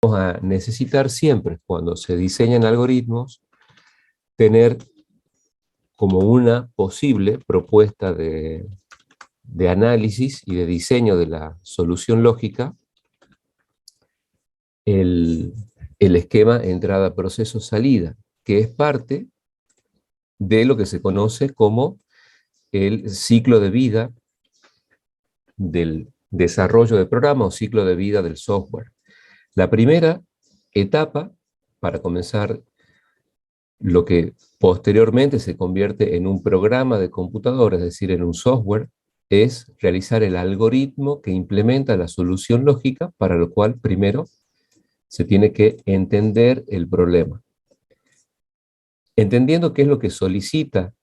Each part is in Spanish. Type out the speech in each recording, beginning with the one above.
a necesitar siempre, cuando se diseñan algoritmos, tener como una posible propuesta de análisis y de diseño de la solución lógica el, el esquema entrada-proceso-salida, que es parte de lo que se conoce como el ciclo de vida del desarrollo de programa o ciclo de vida del software. La primera etapa, para comenzar lo que posteriormente se convierte en un programa de computadora, es decir, en un software, es realizar el algoritmo que implementa la solución lógica, para lo cual primero se tiene que entender el problema. Entendiendo qué es lo que solicita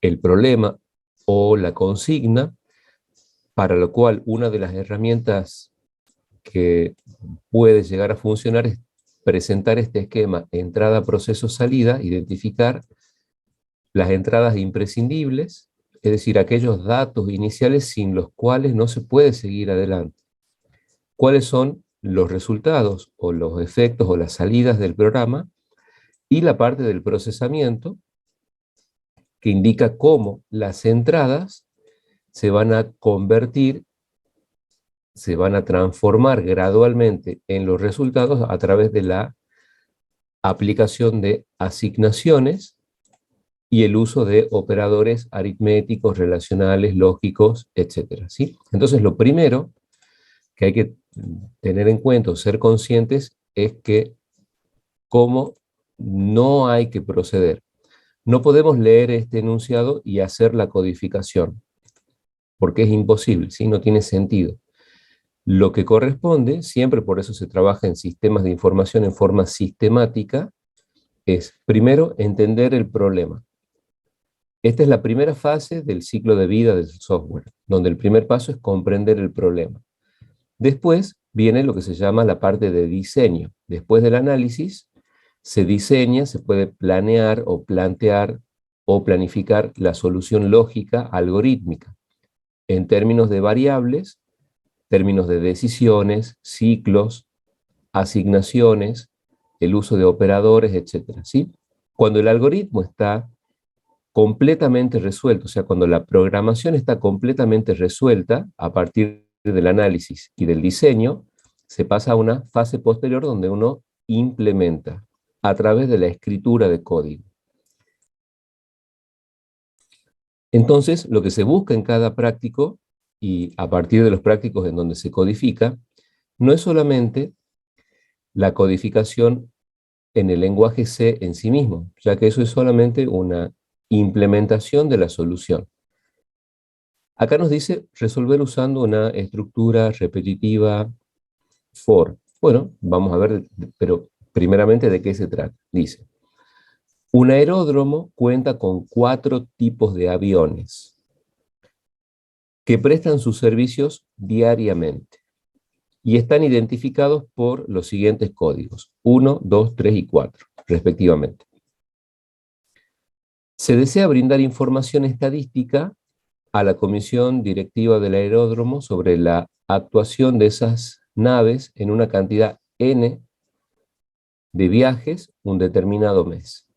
el problema o la consigna, para lo cual una de las herramientas que puede llegar a funcionar es presentar este esquema entrada, proceso, salida, identificar las entradas imprescindibles, es decir, aquellos datos iniciales sin los cuales no se puede seguir adelante. ¿Cuáles son los resultados o los efectos o las salidas del programa? Y la parte del procesamiento, que indica cómo las entradas se van a convertir, se van a transformar gradualmente en los resultados a través de la aplicación de asignaciones y el uso de operadores aritméticos, relacionales, lógicos, etc. ¿Sí? Entonces, lo primero que hay que tener en cuenta o ser conscientes es que cómo no hay que proceder. No podemos leer este enunciado y hacer la codificación, porque es imposible, ¿sí? No tiene sentido. Lo que corresponde, siempre por eso se trabaja en sistemas de información en forma sistemática, es primero entender el problema. Esta es la primera fase del ciclo de vida del software, donde el primer paso es comprender el problema. Después viene lo que se llama la parte de diseño. Después del análisis, se diseña, se puede planear o plantear o planificar la solución lógica algorítmica en términos de variables, términos de decisiones, ciclos, asignaciones, el uso de operadores, etc. ¿Sí? Cuando el algoritmo está completamente resuelto, o sea, cuando la programación está completamente resuelta a partir del análisis y del diseño, se pasa a una fase posterior donde uno implementa a través de la escritura de código. Entonces, lo que se busca en cada práctico, y a partir de los prácticos en donde se codifica, no es solamente la codificación en el lenguaje C en sí mismo, ya que eso es solamente una implementación de la solución. Acá nos dice resolver usando una estructura repetitiva for. Bueno, vamos a ver, pero primeramente de qué se trata. Dice, un aeródromo cuenta con 4 tipos de aviones que prestan sus servicios diariamente y están identificados por los siguientes códigos, 1, 2, 3 y 4, respectivamente. Se desea brindar información estadística a la comisión directiva del aeródromo sobre la actuación de esas naves en una cantidad N de viajes un determinado mes.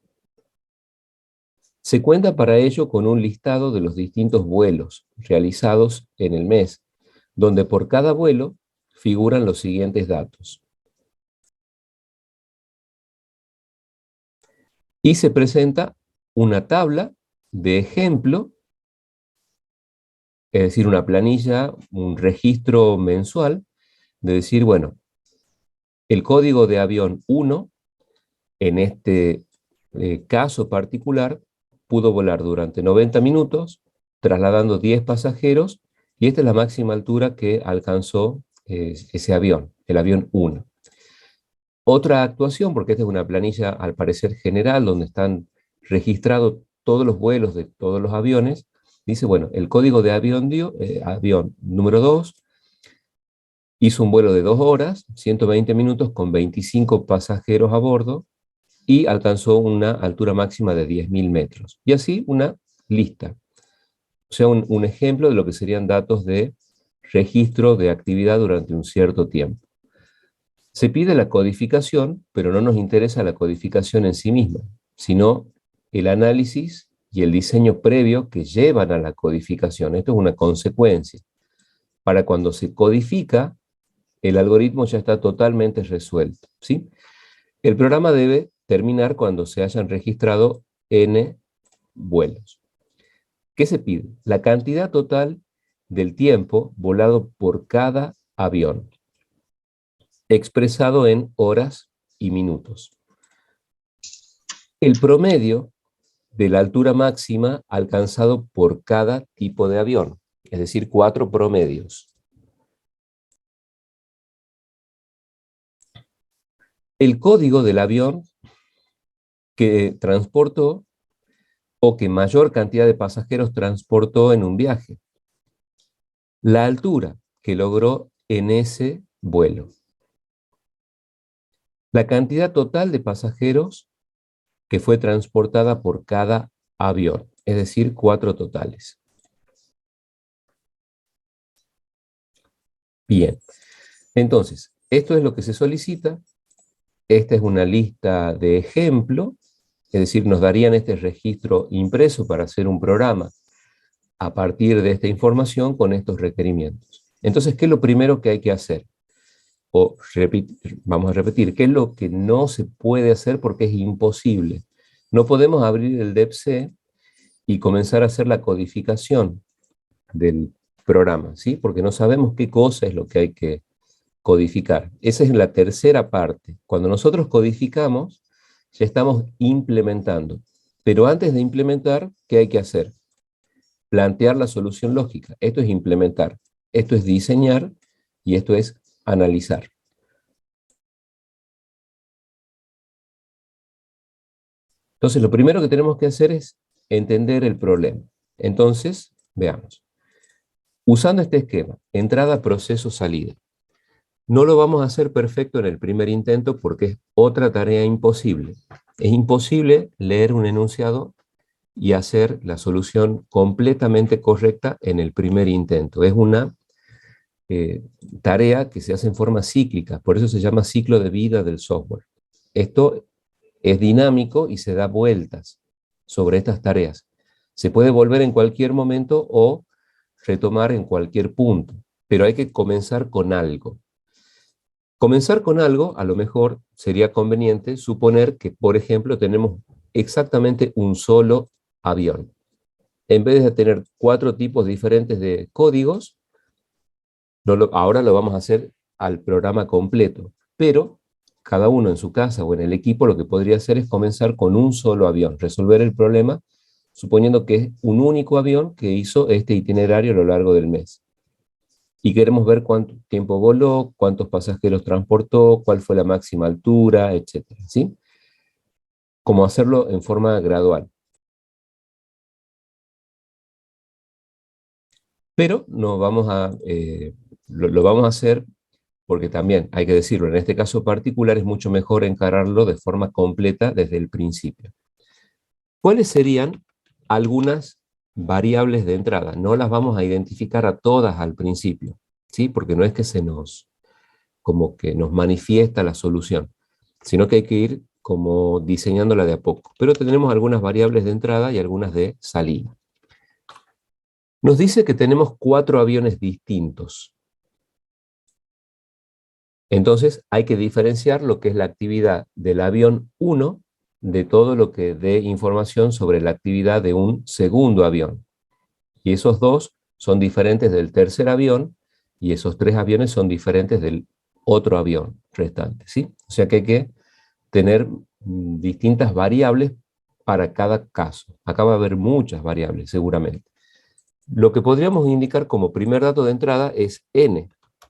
Se cuenta para ello con un listado de los distintos vuelos realizados en el mes, donde por cada vuelo figuran los siguientes datos. Y se presenta una tabla de ejemplo, es decir, una planilla, un registro mensual, de decir, bueno, el código de avión 1, en este caso particular, pudo volar durante 90 minutos, trasladando 10 pasajeros, y esta es la máxima altura que alcanzó ese avión, el avión 1. Otra actuación, porque esta es una planilla al parecer general, donde están registrados todos los vuelos de todos los aviones, dice, bueno, el código de avión número 2 hizo un vuelo de 2 horas, 120 minutos con 25 pasajeros a bordo, y alcanzó una altura máxima de 10.000 metros. Y así una lista. O sea, un ejemplo de lo que serían datos de registro de actividad durante un cierto tiempo. Se pide la codificación, pero no nos interesa la codificación en sí misma, sino el análisis y el diseño previo que llevan a la codificación. Esto es una consecuencia. Para cuando se codifica, el algoritmo ya está totalmente resuelto, ¿sí? El programa debe terminar cuando se hayan registrado n vuelos. ¿Qué se pide? La cantidad total del tiempo volado por cada avión, expresado en horas y minutos. El promedio de la altura máxima alcanzado por cada tipo de avión, es decir, 4 promedios. El código del avión que transportó o que mayor cantidad de pasajeros transportó en un viaje. La altura que logró en ese vuelo. La cantidad total de pasajeros que fue transportada por cada avión, es decir, 4 totales. Bien, entonces, esto es lo que se solicita. Esta es una lista de ejemplo, es decir, nos darían este registro impreso para hacer un programa a partir de esta información con estos requerimientos. Entonces, ¿qué es lo primero que hay que hacer? Vamos a repetir, ¿qué es lo que no se puede hacer porque es imposible? No podemos abrir el DEPC y comenzar a hacer la codificación del programa, ¿sí? Porque no sabemos qué cosa es lo que hay que codificar. Esa es la tercera parte. Cuando nosotros codificamos, ya estamos implementando. Pero antes de implementar, ¿qué hay que hacer? Plantear la solución lógica. Esto es implementar, esto es diseñar y esto es analizar. Entonces, lo primero que tenemos que hacer es entender el problema. Entonces, veamos. Usando este esquema, entrada, proceso, salida. No lo vamos a hacer perfecto en el primer intento porque es otra tarea imposible. Es imposible leer un enunciado y hacer la solución completamente correcta en el primer intento. Es una tarea que se hace en forma cíclica, por eso se llama ciclo de vida del software. Esto es dinámico y se da vueltas sobre estas tareas. Se puede volver en cualquier momento o retomar en cualquier punto, pero hay que comenzar con algo. Comenzar con algo, a lo mejor sería conveniente suponer que, por ejemplo, tenemos exactamente un solo avión. En vez de tener 4 tipos diferentes de códigos, ahora lo vamos a hacer al programa completo, pero cada uno en su casa o en el equipo lo que podría hacer es comenzar con un solo avión, resolver el problema suponiendo que es un único avión que hizo este itinerario a lo largo del mes. Y queremos ver cuánto tiempo voló, cuántos pasajeros transportó, cuál fue la máxima altura, etcétera, ¿sí? Cómo hacerlo en forma gradual. Pero no vamos lo vamos a hacer porque también, hay que decirlo, en este caso particular es mucho mejor encararlo de forma completa desde el principio. ¿Cuáles serían algunas variables de entrada? No las vamos a identificar a todas al principio, ¿sí? Porque no es que como que nos manifiesta la solución, sino que hay que ir como diseñándola de a poco. Pero tenemos algunas variables de entrada y algunas de salida. Nos dice que tenemos 4 aviones distintos. Entonces hay que diferenciar lo que es la actividad del avión 1 de todo lo que dé información sobre la actividad de un segundo avión. Y esos 2 son diferentes del tercer avión y esos 3 aviones son diferentes del otro avión restante, ¿sí? O sea que hay que tener distintas variables para cada caso. Acá va a haber muchas variables, seguramente. Lo que podríamos indicar como primer dato de entrada es n,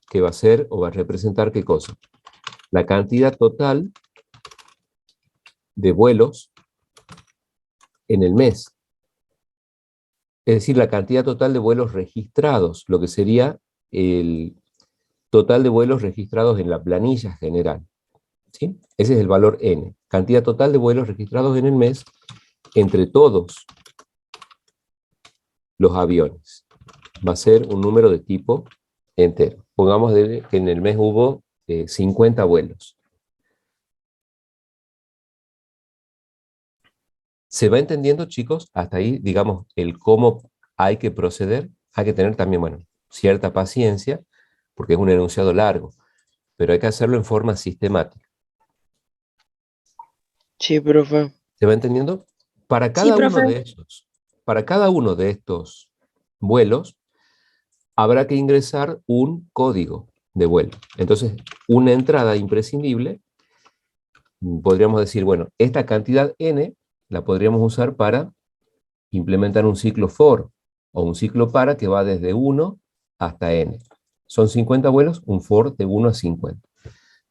que va a ser o va a representar ¿qué cosa? La cantidad total de vuelos en el mes. Es decir, la cantidad total de vuelos registrados, lo que sería el total de vuelos registrados en la planilla general, ¿sí? Ese es el valor n, cantidad total de vuelos registrados en el mes entre todos los aviones. Va a ser un número de tipo entero. Pongamos que en el mes hubo 50 vuelos. ¿Se va entendiendo, chicos? Hasta ahí, digamos, el cómo hay que proceder. Hay que tener también, bueno, cierta paciencia, porque es un enunciado largo, pero hay que hacerlo en forma sistemática. Sí, profe. ¿Se va entendiendo? Para Sí, cada uno profe. de esos, para cada uno de estos vuelos, habrá que ingresar un código de vuelo. Entonces, una entrada imprescindible, podríamos decir, bueno, esta cantidad n la podríamos usar para implementar un ciclo for o un ciclo para que va desde 1 hasta n. Son 50 vuelos, un for de 1 a 50.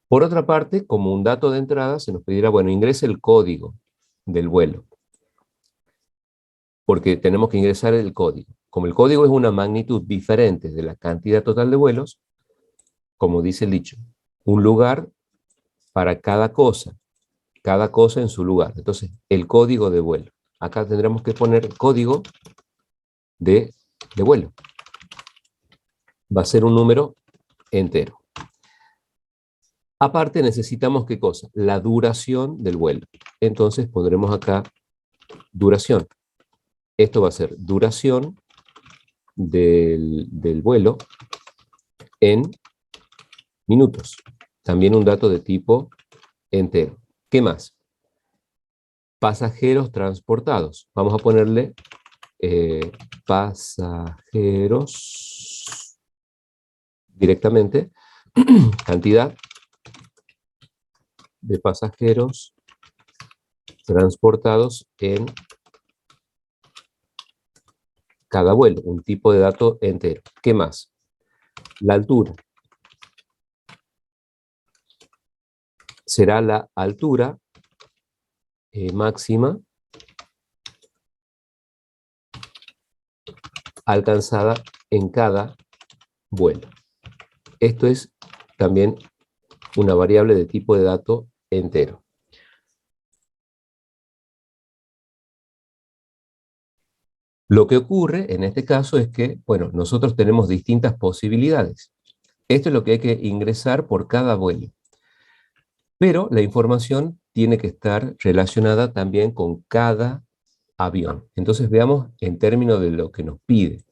Por otra parte, como un dato de entrada, se nos pedirá, bueno, ingrese el código del vuelo, porque tenemos que ingresar el código. Como el código es una magnitud diferente de la cantidad total de vuelos, como dice el dicho, un lugar para cada cosa en su lugar. Entonces, el código de vuelo. Acá tendremos que poner código de vuelo. Va a ser un número entero. Aparte necesitamos, ¿qué cosa? La duración del vuelo. Entonces pondremos acá duración. Esto va a ser duración del vuelo en minutos. También un dato de tipo entero. ¿Qué más? Pasajeros transportados. Vamos a ponerle pasajeros directamente. Cantidad de pasajeros transportados en cada vuelo, un tipo de dato entero. ¿Qué más? La altura. Será la altura máxima alcanzada en cada vuelo. Esto es también una variable de tipo de dato entero. Lo que ocurre en este caso es que, bueno, nosotros tenemos distintas posibilidades. Esto es lo que hay que ingresar por cada vuelo. Pero la información tiene que estar relacionada también con cada avión. Entonces veamos en términos de lo que nos pide.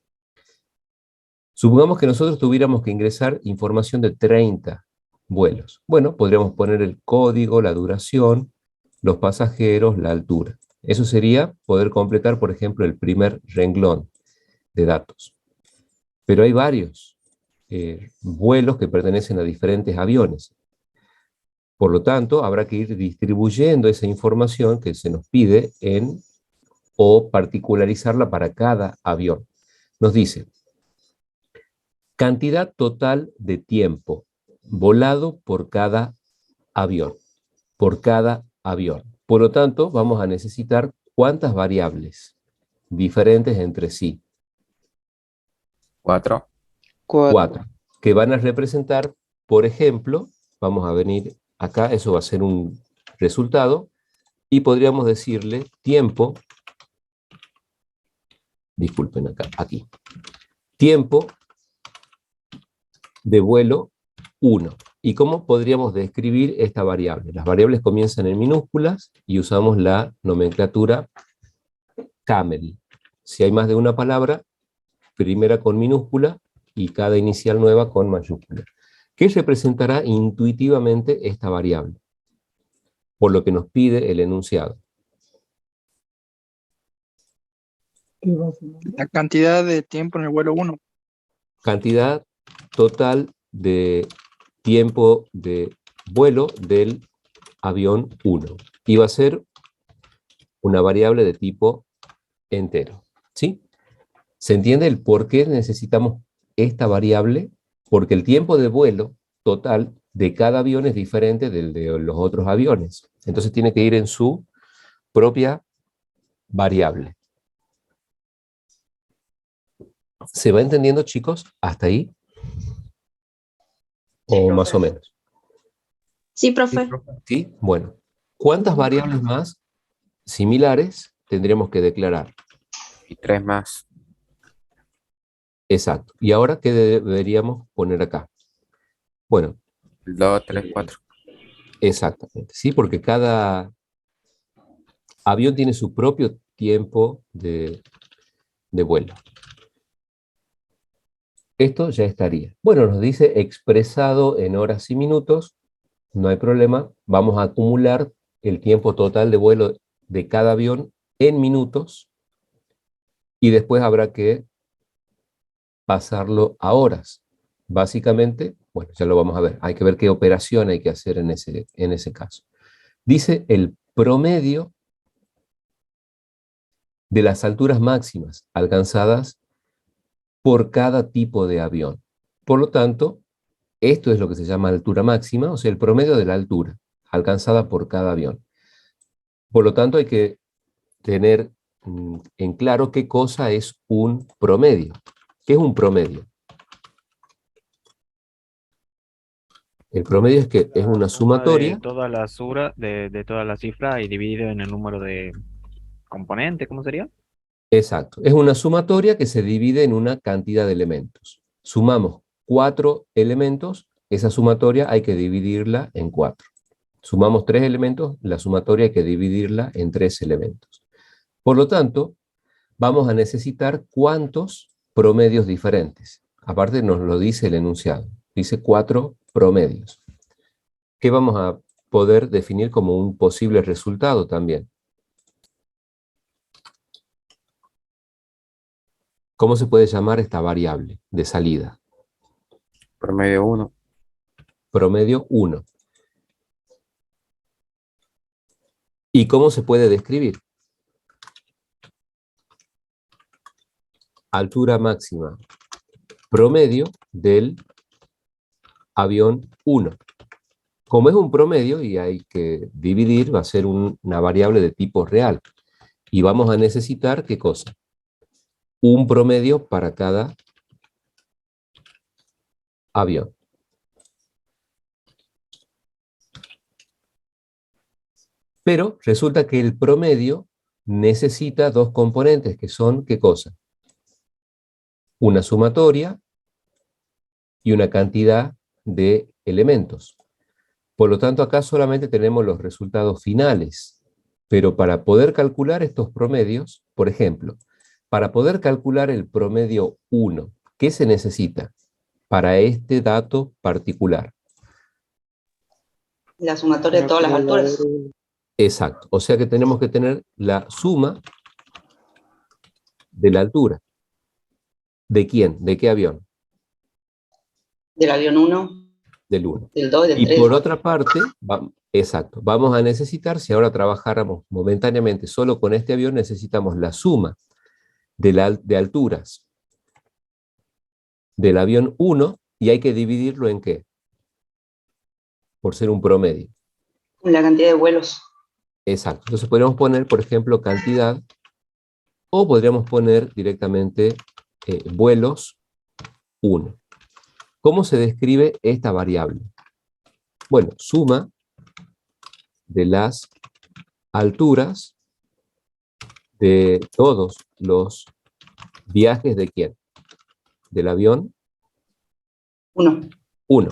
Supongamos que nosotros tuviéramos que ingresar información de 30 vuelos. Bueno, podríamos poner el código, la duración, los pasajeros, la altura. Eso sería poder completar, por ejemplo, el primer renglón de datos. Pero hay varios vuelos que pertenecen a diferentes aviones. Por lo tanto, habrá que ir distribuyendo esa información que se nos pide o particularizarla para cada avión. Nos dice, cantidad total de tiempo volado por cada avión. Por cada avión. Por lo tanto, vamos a necesitar ¿cuántas variables diferentes entre sí? 4. 4. 4. Que van a representar, por ejemplo, vamos a venir acá, eso va a ser un resultado, y podríamos decirle tiempo, disculpen acá, aquí, tiempo de vuelo 1. ¿Y cómo podríamos describir esta variable? Las variables comienzan en minúsculas y usamos la nomenclatura camel. Si hay más de una palabra, primera con minúscula y cada inicial nueva con mayúscula. ¿Qué representará intuitivamente esta variable? Por lo que nos pide el enunciado. La cantidad de tiempo en el vuelo 1. Cantidad total de tiempo de vuelo del avión 1. Y va a ser una variable de tipo entero. ¿Sí? ¿Se entiende el por qué necesitamos esta variable? Porque el tiempo de vuelo total de cada avión es diferente del de los otros aviones. Entonces tiene que ir en su propia variable. ¿Se va entendiendo, chicos? ¿Hasta ahí? ¿O más o menos? Sí, profe. ¿Sí? Bueno. ¿Cuántas variables más similares tendríamos que declarar? Y 3 más. Exacto. ¿Y ahora qué deberíamos poner acá? Bueno, 2, 3, 4. Exactamente, ¿sí? Porque cada avión tiene su propio tiempo de vuelo. Esto ya estaría. Bueno, nos dice expresado en horas y minutos, no hay problema, vamos a acumular el tiempo total de vuelo de cada avión en minutos y después habrá que pasarlo a horas. Básicamente, bueno, ya lo vamos a ver, hay que ver qué operación hay que hacer en ese caso. Dice el promedio de las alturas máximas alcanzadas por cada tipo de avión. Por lo tanto, esto es lo que se llama altura máxima, o sea, el promedio de la altura alcanzada por cada avión. Por lo tanto, hay que tener en claro qué cosa es un promedio. ¿Qué es un promedio? El promedio es que es una Suma de sumatoria. toda la de toda la cifra y dividido en el número de componentes, ¿cómo sería? Exacto, es una sumatoria que se divide en una cantidad de elementos. Sumamos 4 elementos, esa sumatoria hay que dividirla en 4. Sumamos 3 elementos, la sumatoria hay que dividirla en 3 elementos. Por lo tanto, vamos a necesitar cuántos promedios diferentes. Aparte nos lo dice el enunciado, dice 4 promedios, que vamos a poder definir como un posible resultado también. ¿Cómo se puede llamar esta variable de salida? Promedio 1. Promedio 1. ¿Y cómo se puede describir? Altura máxima promedio del avión 1. Como es un promedio y hay que dividir, va a ser una variable de tipo real. Y vamos a necesitar, ¿qué cosa? Un promedio para cada avión. Pero resulta que el promedio necesita dos componentes, que son, ¿qué cosa? Una sumatoria y una cantidad de elementos. Por lo tanto, acá solamente tenemos los resultados finales. Pero para poder calcular estos promedios, por ejemplo, para poder calcular el promedio 1, ¿qué se necesita para este dato particular? La sumatoria de todas las alturas. Exacto. O sea que tenemos que tener la suma de la altura. ¿De quién? ¿De qué avión? Del avión 1, Del 1. del 2 y del Y 3. por otra parte, exacto, vamos a necesitar, si ahora trabajáramos momentáneamente solo con este avión, necesitamos la suma de alturas del avión 1 y hay que dividirlo en ¿qué? Por ser un promedio. La cantidad de vuelos. Exacto. Entonces podríamos poner, por ejemplo, cantidad, o podríamos poner directamente vuelos 1. ¿Cómo se describe esta variable? Bueno, suma de las alturas de todos los viajes de ¿quién? Del avión 1. 1.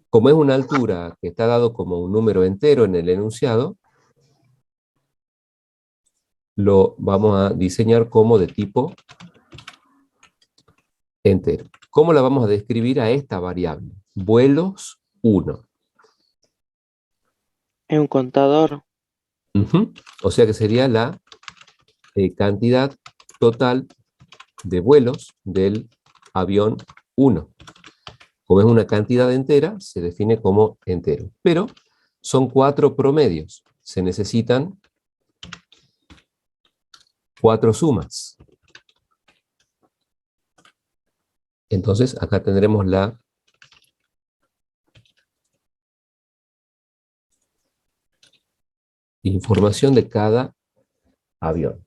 Como es una altura que está dado como un número entero en el enunciado, lo vamos a diseñar como de tipo entero. ¿Cómo la vamos a describir a esta variable? Vuelos 1. Es un contador. O sea que sería la cantidad total de vuelos del avión 1. Como es una cantidad entera, se define como entero. Pero son 4 promedios. Se necesitan 4 sumas. Entonces, acá tendremos la información de cada avión.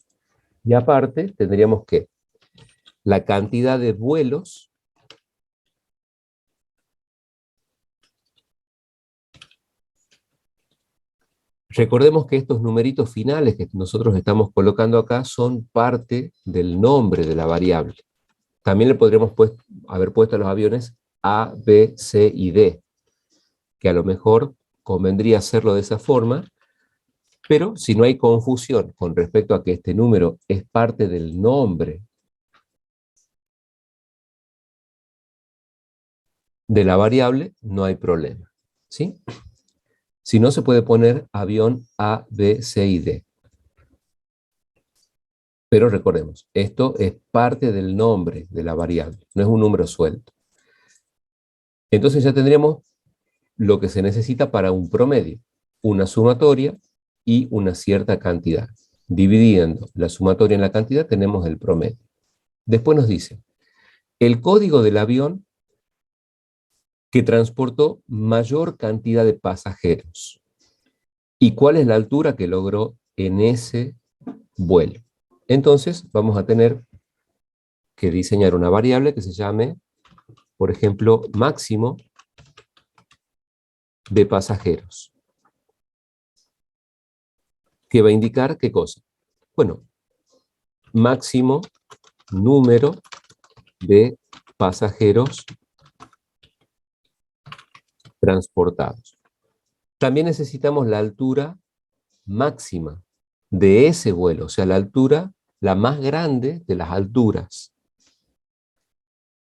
Y aparte, tendríamos que la cantidad de vuelos recordemos que estos numeritos finales que nosotros estamos colocando acá son parte del nombre de la variable. También le podríamos haber puesto a los aviones A, B, C y D. que a lo mejor convendría hacerlo de esa forma, pero si no hay confusión con respecto a que este número es parte del nombre de la variable, no hay problema, ¿sí? Si no, se puede poner avión A, B, C y D. Pero recordemos, esto es parte del nombre de la variable, no es un número suelto. Entonces ya tendríamos lo que se necesita para un promedio, una sumatoria y una cierta cantidad. Dividiendo la sumatoria en la cantidad tenemos el promedio. Después nos dice, el código del avión que transportó mayor cantidad de pasajeros y cuál es la altura que logró en ese vuelo. Entonces vamos a tener que diseñar una variable que se llame, por ejemplo, máximo de pasajeros, que va a indicar ¿qué cosa? Bueno, máximo número de pasajeros transportados. También necesitamos la altura máxima de ese vuelo, o sea, la altura, la más grande de las alturas.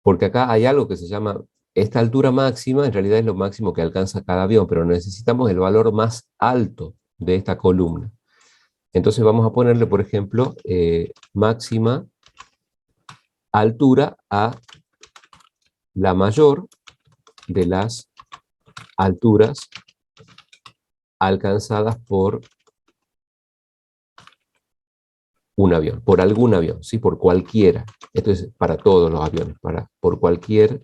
Porque acá hay algo que se llama, esta altura máxima en realidad es lo máximo que alcanza cada avión, pero necesitamos el valor más alto de esta columna. Entonces vamos a ponerle, por ejemplo, máxima altura a la mayor de las alturas alcanzadas por un avión, por algún avión, ¿sí? Por cualquiera. Esto es para todos los aviones, por cualquier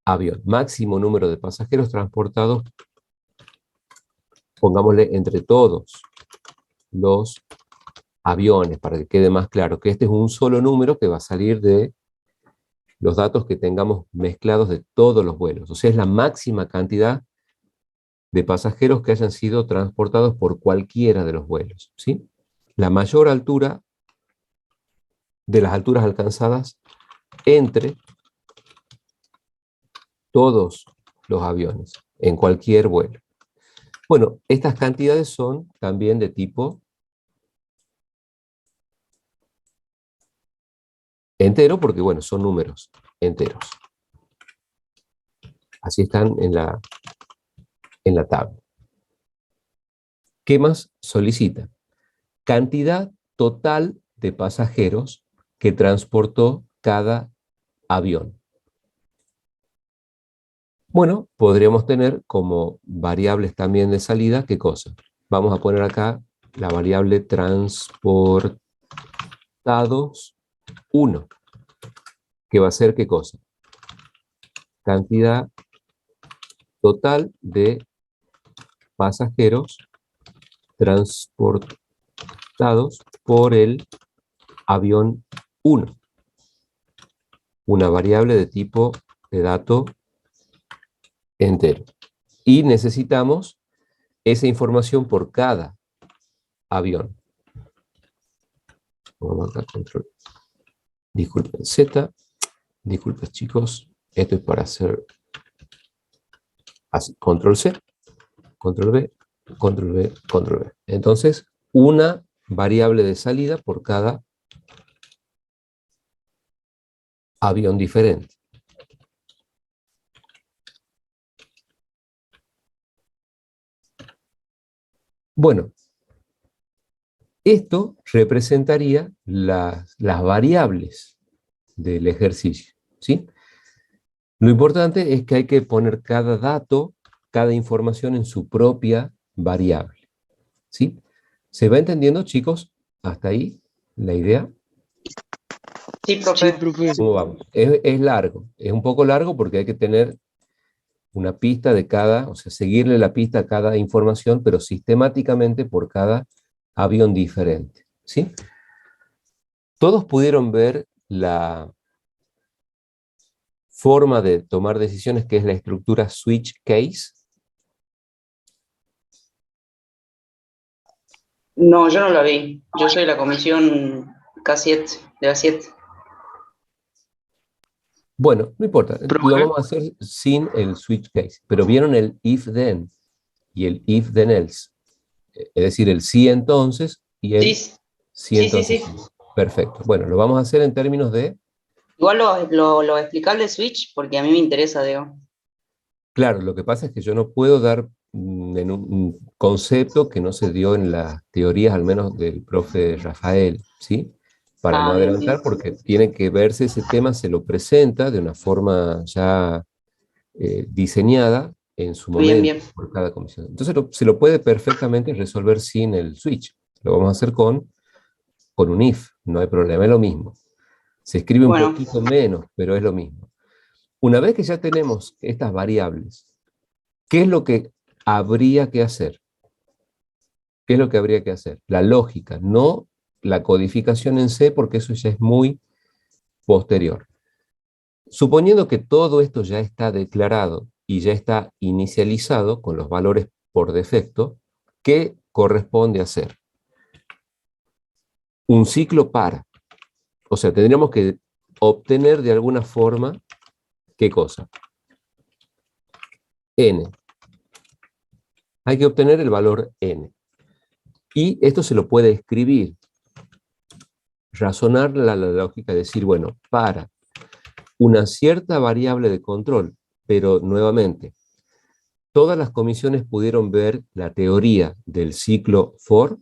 avión. Máximo número de pasajeros transportados, pongámosle entre todos los aviones, para que quede más claro que este es un solo número que va a salir de los datos que tengamos mezclados de todos los vuelos. O sea, es la máxima cantidad de pasajeros que hayan sido transportados por cualquiera de los vuelos, ¿sí? La mayor altura de las alturas alcanzadas entre todos los aviones, en cualquier vuelo. Bueno, estas cantidades son también de tipo entero, porque bueno, son números enteros. Así están en la tabla. ¿Qué más solicita? Cantidad total de pasajeros que transportó cada avión. Bueno, podríamos tener como variables también de salida, ¿qué cosa? Vamos a poner acá la variable transportados 1, que va a ser ¿qué cosa? Cantidad total de pasajeros transportados por el avión 1. Una variable de tipo de dato entero. Y necesitamos esa información por cada avión. Vamos acá, control. Disculpen Z. Disculpen chicos. Esto es para hacer así. Control C. Control B. Control B. Control B. Entonces, una variable de salida por cada avión diferente. Bueno, esto representaría las variables del ejercicio, ¿sí? Lo importante es que hay que poner cada dato, cada información en su propia variable, ¿sí? ¿Se va entendiendo, chicos? ¿Hasta ahí la idea? Sí, Sí, profe. profe. ¿Cómo vamos? Es largo, es un poco largo porque hay que tener una pista de cada, o sea, seguirle la pista a cada información, pero sistemáticamente por cada avión diferente, ¿sí? Todos pudieron ver la forma de tomar decisiones que es la estructura switch case. No, yo no la vi. Yo soy la comisión K7, de la 7. Bueno, no importa, lo Profe, vamos a hacer sin el switch case, pero vieron el if then y el if then else, es decir, el sí entonces y Sí, el sí sí, sí, entonces sí. sí. Perfecto, bueno, lo vamos a hacer en términos de, Igual lo explicar de Switch porque a mí me interesa, digo. claro, lo que pasa es que yo no puedo dar en un concepto que no se dio en las teorías, al menos del profe Rafael, ¿sí? Para no Ah, bien, adelantar, bien. porque tiene que verse ese tema, se lo presenta de una forma ya diseñada en su Bien, momento bien. por cada comisión. Entonces se lo puede perfectamente resolver sin el switch. Lo vamos a hacer con un if, no hay problema, es lo mismo. Se escribe un Bueno, poquito menos, pero es lo mismo. Una vez que ya tenemos estas variables, ¿qué es lo que habría que hacer? ¿Qué es lo que habría que hacer? La lógica, no la codificación en C, porque eso ya es muy posterior. Suponiendo que todo esto ya está declarado y ya está inicializado con los valores por defecto, ¿qué corresponde hacer? Un ciclo para. O sea, tendríamos que obtener de alguna forma, ¿qué cosa? N. Hay que obtener el valor N. Y esto se lo puede escribir. Razonar la lógica, decir, bueno, para una cierta variable de control, pero nuevamente, todas las comisiones pudieron ver la teoría del ciclo for.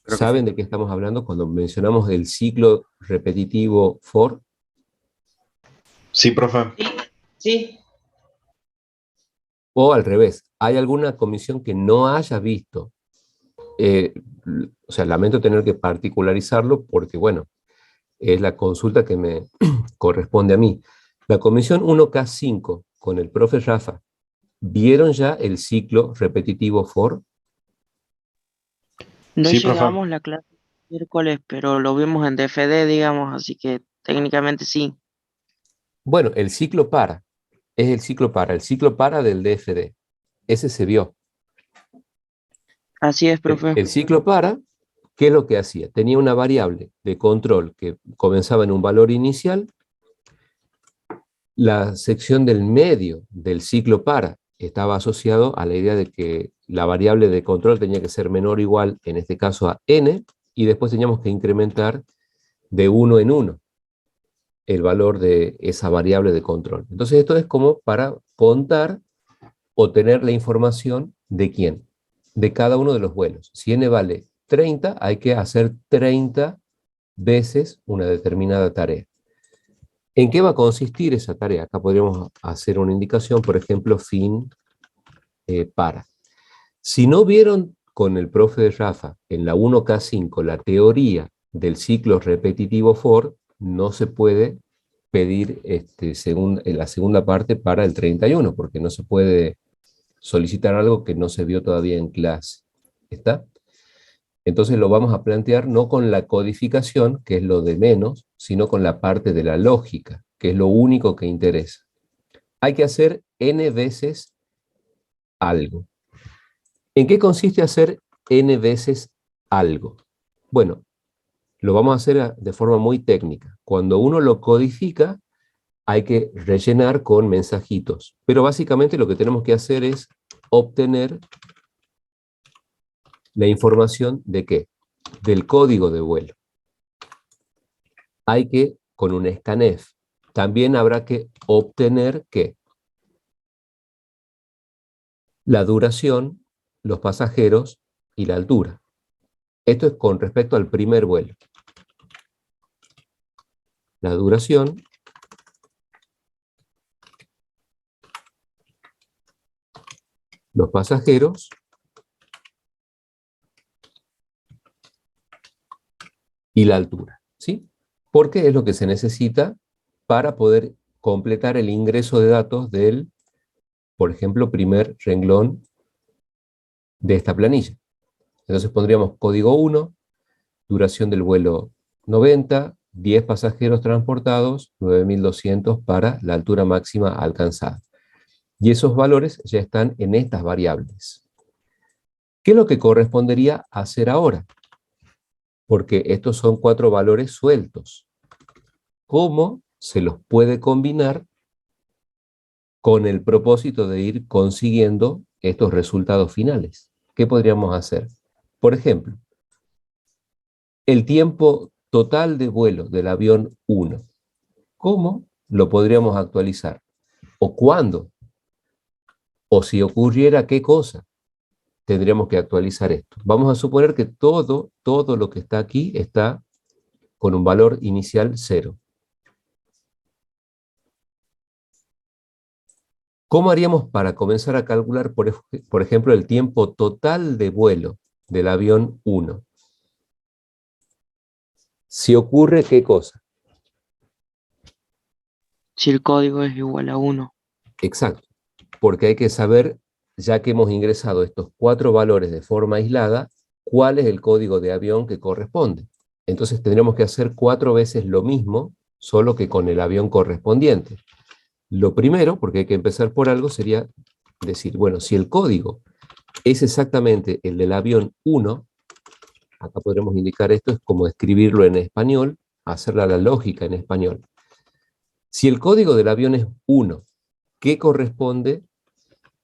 Creo que sí. ¿Saben de qué estamos hablando cuando mencionamos el ciclo repetitivo for? Sí, profe. sí, sí. O al revés, ¿hay alguna comisión que no haya visto? Eh, o sea, lamento tener que particularizarlo porque, bueno, es la consulta que me corresponde a mí. La comisión 1K5 con el profe Rafa, ¿vieron ya el ciclo repetitivo for? No Sí, profe. llegamos la clase de miércoles, pero lo vimos en DFD, digamos, así que técnicamente sí. Bueno, el ciclo para, es el ciclo para del DFD. Ese se vio. Así es, profe. El ciclo para, ¿qué es lo que hacía? Tenía una variable de control que comenzaba en un valor inicial. La sección del medio del ciclo para estaba asociado a la idea de que la variable de control tenía que ser menor o igual, en este caso a n, y después teníamos que incrementar de uno en uno el valor de esa variable de control. Entonces esto es como para contar o tener la información de quién, de cada uno de los vuelos. Si n vale 30, hay que hacer 30 veces una determinada tarea. ¿En qué va a consistir esa tarea? Acá podríamos hacer una indicación, por ejemplo, fin para. Si no vieron con el profe de Rafa en la 1K5 la teoría del ciclo repetitivo for, no se puede pedir en la segunda parte para el 31, porque no se puede solicitar algo que no se vio todavía en clase. ¿Está? Entonces lo vamos a plantear no con la codificación, que es lo de menos, sino con la parte de la lógica, que es lo único que interesa. Hay que hacer n veces algo. ¿En qué consiste hacer n veces algo? Bueno, lo vamos a hacer de forma muy técnica. Cuando uno lo codifica, hay que rellenar con mensajitos. Pero básicamente lo que tenemos que hacer es obtener la información de qué? Del código de vuelo. Hay que, con un scanf, también habrá que obtener ¿qué? La duración, los pasajeros y la altura. Esto es con respecto al primer vuelo. La duración, los pasajeros y la altura, ¿sí? Porque es lo que se necesita para poder completar el ingreso de datos del, por ejemplo, primer renglón de esta planilla. Entonces pondríamos código 1, duración del vuelo 90, 10 pasajeros transportados, 9.200 para la altura máxima alcanzada. Y esos valores ya están en estas variables. ¿Qué es lo que correspondería hacer ahora? porque estos son 4 valores sueltos. ¿Cómo se los puede combinar con el propósito de ir consiguiendo estos resultados finales? ¿Qué podríamos hacer? Por ejemplo, el tiempo total de vuelo del avión 1. ¿Cómo lo podríamos actualizar? ¿O cuándo? ¿O si ocurriera qué cosa? Tendríamos que actualizar esto. Vamos a suponer que todo lo que está aquí está con un valor inicial 0. ¿Cómo haríamos para comenzar a calcular, por ejemplo, el tiempo total de vuelo del avión 1? Si ocurre, ¿qué cosa? Si el código es igual a 1. Exacto, porque hay que saber, ya que hemos ingresado estos 4 valores de forma aislada, cuál es el código de avión que corresponde. Entonces tendremos que hacer 4 veces lo mismo, solo que con el avión correspondiente. Lo primero, porque hay que empezar por algo, sería decir, bueno, si el código es exactamente el del avión 1, acá podremos indicar esto, es como escribirlo en español, hacerla la lógica en español. Si el código del avión es 1, ¿qué corresponde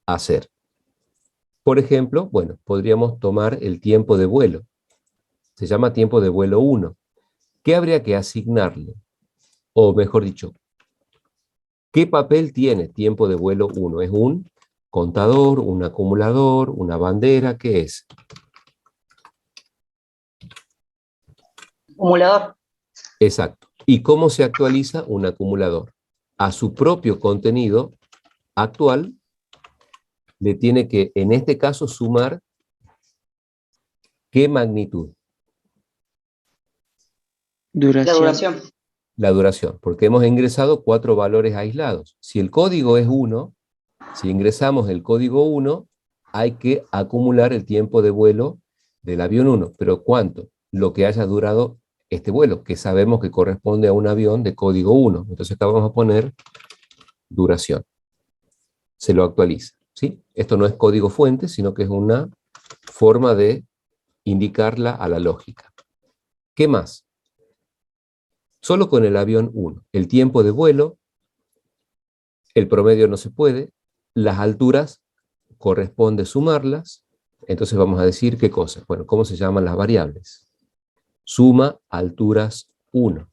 hacer? Por ejemplo, bueno, podríamos tomar el tiempo de vuelo. Se llama tiempo de vuelo 1. ¿Qué habría que asignarle? O mejor dicho, ¿qué papel tiene tiempo de vuelo 1? ¿Es un contador, un acumulador, una bandera? ¿Qué es? Acumulador. Exacto. ¿Y cómo se actualiza un acumulador? A su propio contenido actual le tiene que, en este caso, sumar ¿qué magnitud? La Duración. duración. La duración, porque hemos ingresado 4 valores aislados. Si el código es 1, si ingresamos el código 1, hay que acumular el tiempo de vuelo del avión 1. ¿Pero cuánto? Lo que haya durado este vuelo, que sabemos que corresponde a un avión de código 1. Entonces acá vamos a poner duración. Se lo actualiza, ¿sí? Esto no es código fuente, sino que es una forma de indicarla a la lógica. ¿Qué más? Solo con el avión 1. El tiempo de vuelo, el promedio no se puede, las alturas corresponde sumarlas, entonces vamos a decir qué cosas. Bueno, ¿cómo se llaman las variables? Suma alturas 1.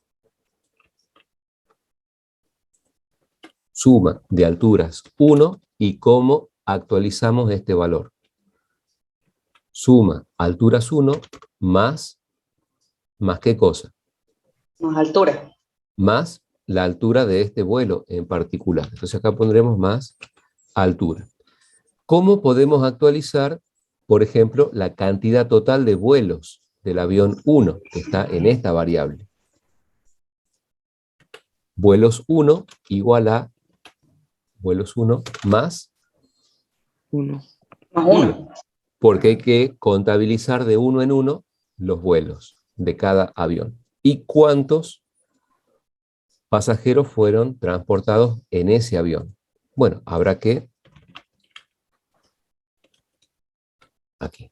Suma de alturas 1 y cómo actualizamos este valor. Suma alturas 1 más qué cosa. Más altura. Más la altura de este vuelo en particular. Entonces acá pondremos más altura. ¿Cómo podemos actualizar, por ejemplo, la cantidad total de vuelos del avión 1, que está en esta variable? Vuelos 1 igual a vuelos 1 más 1. Más 1, uno. porque hay que contabilizar de 1 en 1 los vuelos de cada avión. ¿Y cuántos pasajeros fueron transportados en ese avión? Bueno, habrá que aquí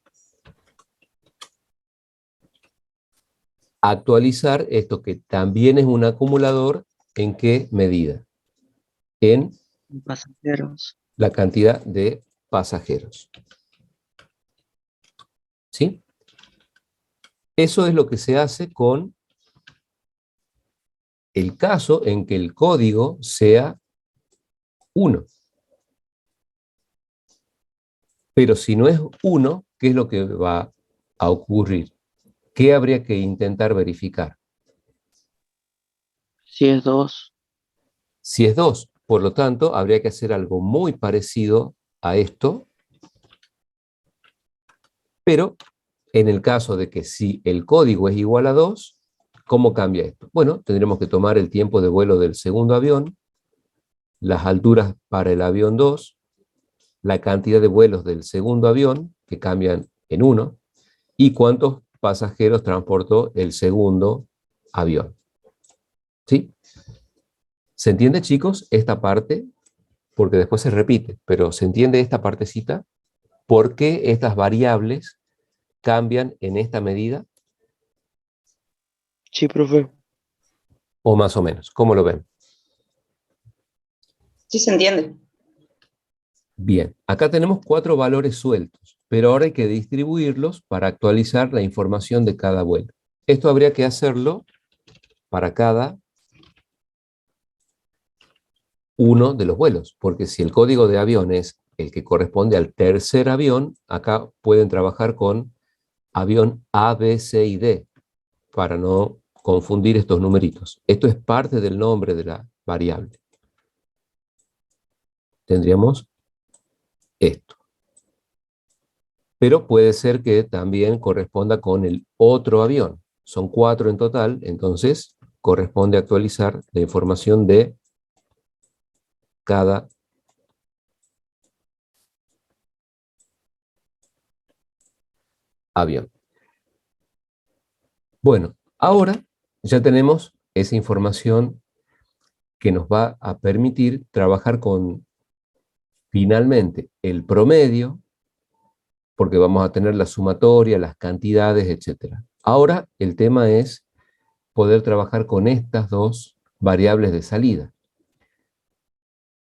actualizar esto que también es un acumulador. ¿En qué medida? En Pasajeros. la cantidad de pasajeros. ¿Sí? Eso es lo que se hace con el caso en que el código sea 1. Pero si no es 1, ¿qué es lo que va a ocurrir? ¿Qué habría que intentar verificar? Si es 2. Si es 2, por lo tanto, habría que hacer algo muy parecido a esto, pero en el caso de que si el código es igual a 2, ¿cómo cambia esto? Bueno, tendremos que tomar el tiempo de vuelo del segundo avión, las alturas para el avión 2, la cantidad de vuelos del segundo avión, que cambian en 1, y cuántos pasajeros transportó el segundo avión. ¿Sí? ¿Se entiende, chicos, esta parte? Porque después se repite, pero ¿se entiende esta partecita? ¿Por qué estas variables cambian en esta medida? Sí, profe. O más o menos, ¿cómo lo ven? Sí se entiende. Bien, acá tenemos 4 valores sueltos, pero ahora hay que distribuirlos para actualizar la información de cada vuelo. Esto habría que hacerlo para cada uno de los vuelos, porque si el código de avión es el que corresponde al tercer avión, acá pueden trabajar con avión A, B, C y D, para no confundir estos numeritos. Esto es parte del nombre de la variable. Tendríamos esto. Pero puede ser que también corresponda con el otro avión. Son 4 en total, entonces corresponde actualizar la información de cada avión. Bueno, ahora ya tenemos esa información que nos va a permitir trabajar con finalmente el promedio, porque vamos a tener la sumatoria, las cantidades, etc. Ahora el tema es poder trabajar con estas dos variables de salida.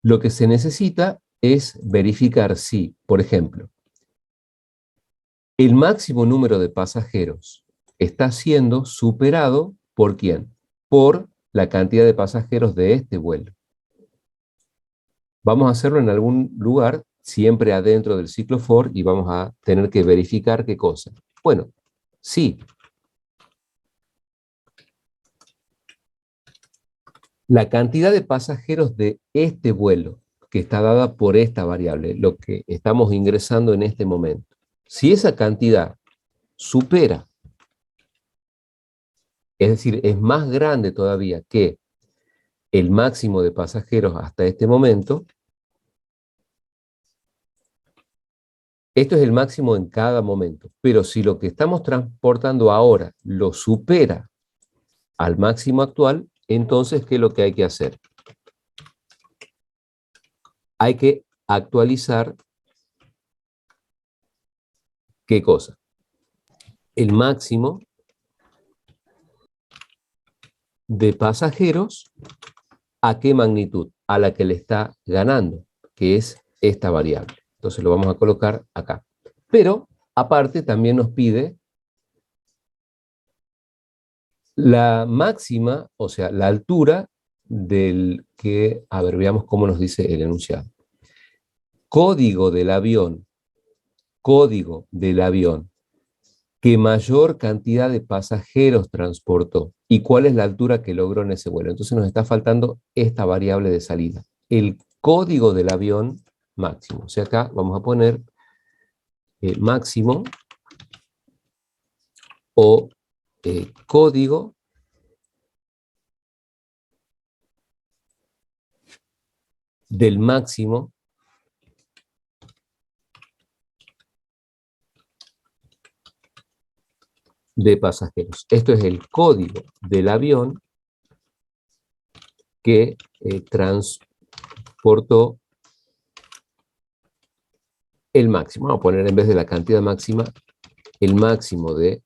Lo que se necesita es verificar si, por ejemplo, el máximo número de pasajeros está siendo superado ¿por quién? Por la cantidad de pasajeros de este vuelo. Vamos a hacerlo en algún lugar, siempre adentro del ciclo for, y vamos a tener que verificar qué cosa. Bueno, sí. La cantidad de pasajeros de este vuelo, que está dada por esta variable, lo que estamos ingresando en este momento. Si esa cantidad supera, es decir, es más grande todavía que el máximo de pasajeros hasta este momento, esto es el máximo en cada momento. Pero si lo que estamos transportando ahora lo supera al máximo actual, entonces, ¿qué es lo que hay que hacer? Hay que actualizar, ¿qué cosa? El máximo de pasajeros, ¿a qué magnitud? A la que le está ganando, que es esta variable. Entonces lo vamos a colocar acá. Pero, aparte, también nos pide la máxima, o sea, la altura del que, a ver, veamos cómo nos dice el enunciado. Código del avión que mayor cantidad de pasajeros transportó y cuál es la altura que logró en ese vuelo. Entonces nos está faltando esta variable de salida, el código del avión máximo. O sea, acá vamos a poner máximo o código del máximo de pasajeros. Esto es el código del avión que transportó el máximo. Vamos a poner en vez de la cantidad máxima, el máximo de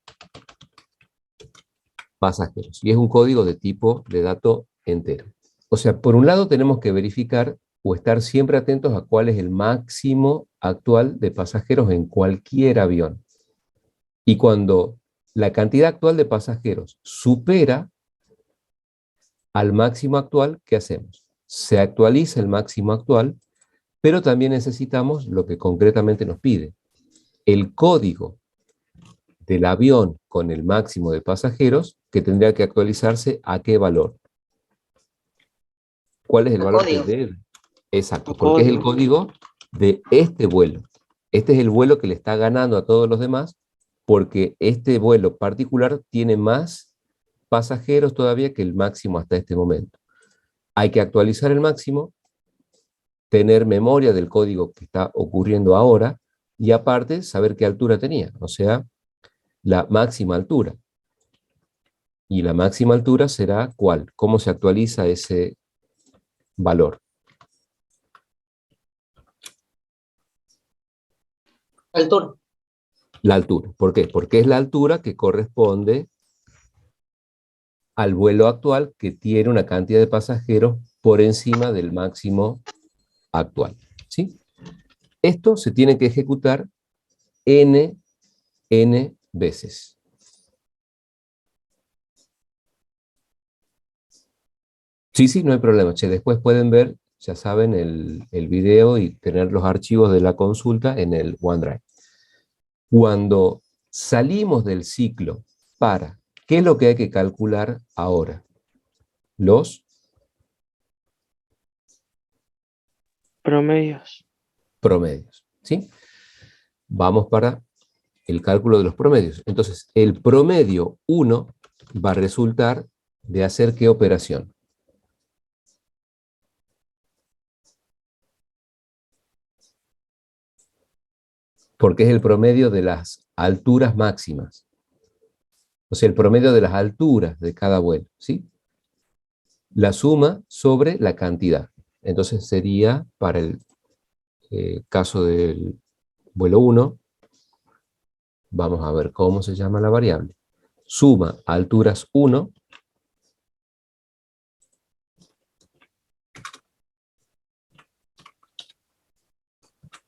pasajeros. Y es un código de tipo de dato entero. O sea, por un lado tenemos que verificar o estar siempre atentos a cuál es el máximo actual de pasajeros en cualquier avión. Y cuando la cantidad actual de pasajeros supera al máximo actual, ¿qué hacemos? Se actualiza el máximo actual, pero también necesitamos lo que concretamente nos pide. El código del avión con el máximo de pasajeros que tendría que actualizarse ¿a qué valor? ¿Cuál es el El valor que código. debe? Exacto, El porque es el código. código de este vuelo. Este es el vuelo que le está ganando a todos los demás porque este vuelo particular tiene más pasajeros todavía que el máximo hasta este momento. Hay que actualizar el máximo, tener memoria del código que está ocurriendo ahora y aparte saber qué altura tenía, o sea, la máxima altura. Y la máxima altura será ¿cuál? ¿Cómo se actualiza ese valor? Altura. La altura. ¿Por qué? Porque es la altura que corresponde al vuelo actual que tiene una cantidad de pasajeros por encima del máximo actual, ¿sí? Esto se tiene que ejecutar n veces. Sí, no hay problema. Che, después pueden ver, ya saben, el video y tener los archivos de la consulta en el OneDrive. Cuando salimos del ciclo para, ¿qué es lo que hay que calcular ahora? Los Promedios. promedios, ¿sí? Vamos para el cálculo de los promedios. Entonces, el promedio 1 va a resultar de hacer ¿qué operación? Porque es el promedio de las alturas máximas. O sea, el promedio de las alturas de cada vuelo, ¿sí? La suma sobre la cantidad. Entonces sería, para el caso del vuelo 1, vamos a ver cómo se llama la variable. Suma alturas 1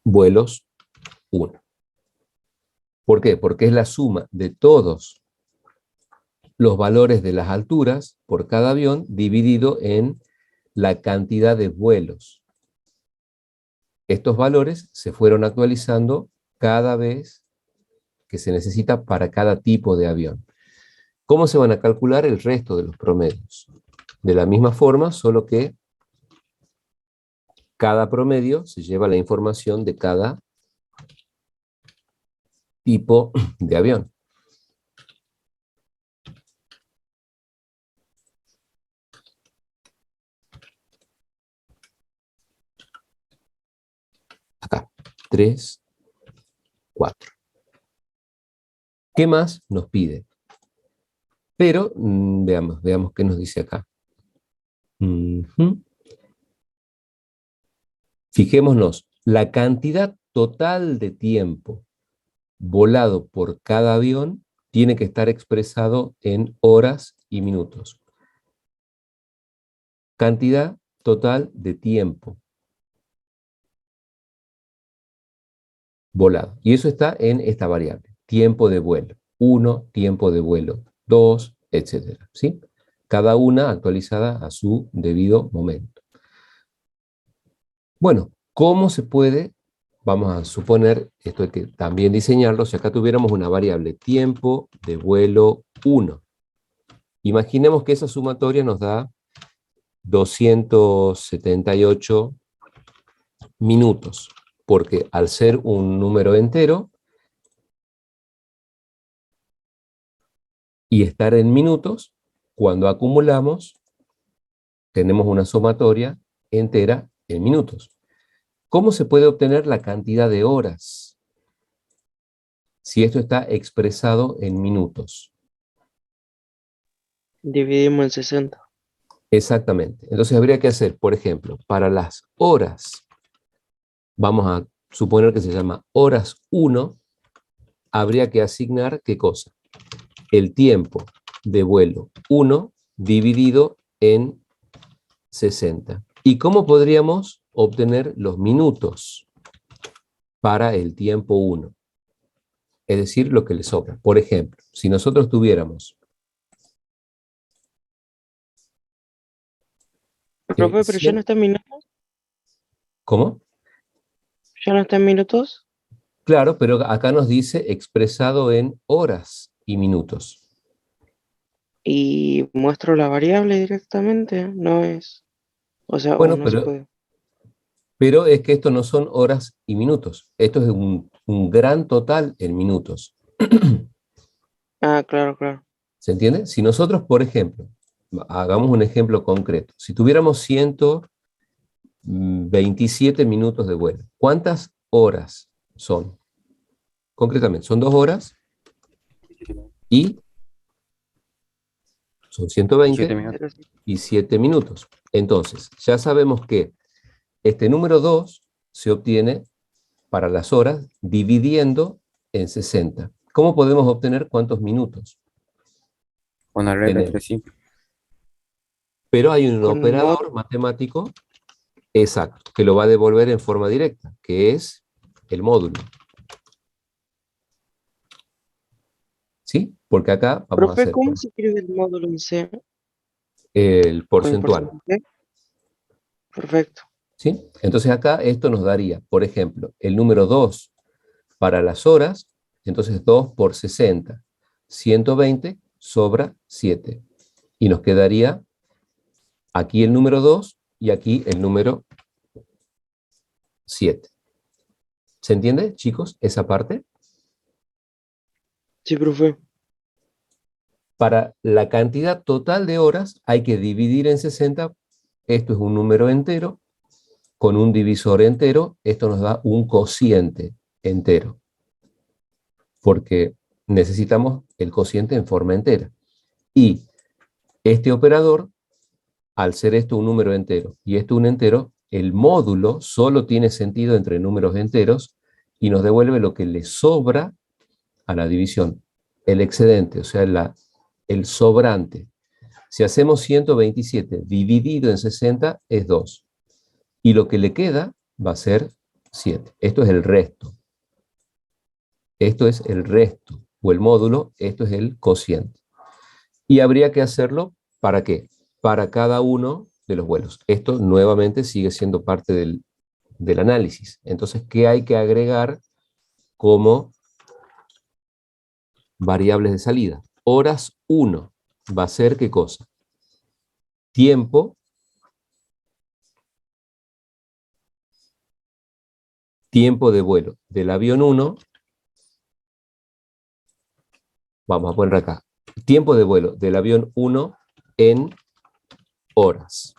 vuelos 1. ¿Por qué? Porque es la suma de todos los valores de las alturas por cada avión dividido en la cantidad de vuelos. Estos valores se fueron actualizando cada vez que se necesita para cada tipo de avión. ¿Cómo se van a calcular el resto de los promedios? De la misma forma, solo que cada promedio se lleva la información de cada tipo de avión. Acá, 3, 4. ¿Qué más nos pide? Pero, veamos qué nos dice acá. Fijémonos, la cantidad total de tiempo volado por cada avión tiene que estar expresado en horas y minutos. Cantidad total de tiempo volado. Y eso está en esta variable. Tiempo de vuelo 1, tiempo de vuelo 2, etc. ¿Sí? Cada una actualizada a su debido momento. Bueno, ¿cómo se puede? Vamos a suponer, esto hay que también diseñarlo, si acá tuviéramos una variable tiempo de vuelo 1. Imaginemos que esa sumatoria nos da 278 minutos, porque al ser un número entero y estar en minutos, cuando acumulamos, tenemos una sumatoria entera en minutos. ¿Cómo se puede obtener la cantidad de horas si esto está expresado en minutos? Dividimos en 60. Exactamente. Entonces habría que hacer, por ejemplo, para las horas, vamos a suponer que se llama horas 1, habría que asignar, ¿qué cosa? El tiempo de vuelo 1 dividido en 60. ¿Y cómo podríamos obtener los minutos para el tiempo 1? Es decir, lo que le sobra. Por ejemplo, si nosotros tuviéramos... Profe, pero ya no está en minutos. ¿Cómo? ¿Ya no está en minutos? Claro, pero acá nos dice expresado en horas y minutos. Y muestro la variable directamente, no es. O sea, o Bueno, no se puede. pero es que esto no son horas y minutos. Esto es un gran total en minutos. Ah, claro, claro. ¿Se entiende? Si nosotros, por ejemplo, hagamos un ejemplo concreto. Si tuviéramos 127 minutos de vuelo, ¿cuántas horas son? Concretamente, son 2 horas y son 120 7 minutos. y 7 minutos. Entonces, ya sabemos que este número 2 se obtiene para las horas dividiendo en 60. ¿Cómo podemos obtener cuántos minutos? Una regla Tenemos. entre simple. Pero hay un Con operador matemático exacto, que lo va a devolver en forma directa, que es el módulo. ¿Sí? Porque acá vamos a Profe, hacer ¿cómo se escribe el módulo en C? el ¿Con el porcentual. porcentaje? Perfecto. ¿Sí? Entonces acá esto nos daría, por ejemplo, el número 2 para las horas, entonces 2 por 60, 120 sobra 7. Y nos quedaría aquí el número 2 y aquí el número 7. ¿Se entiende, chicos, esa parte? Sí, profe. Para la cantidad total de horas hay que dividir en 60. Esto es un número entero. Con un divisor entero, esto nos da un cociente entero. Porque necesitamos el cociente en forma entera. Y este operador, al ser esto un número entero y esto un entero, el módulo solo tiene sentido entre números enteros y nos devuelve lo que le sobra a la división, el excedente, o sea, el sobrante. Si hacemos 127 dividido en 60 es 2. Y lo que le queda va a ser 7. Esto es el resto. Esto es el resto, o el módulo, esto es el cociente. Y habría que hacerlo, ¿para qué? Para cada uno de los vuelos. Esto nuevamente sigue siendo parte del análisis. Entonces, ¿qué hay que agregar como variables de salida? Horas 1 va a ser ¿qué cosa? Tiempo de vuelo del avión 1, vamos a poner acá, tiempo de vuelo del avión 1 en horas.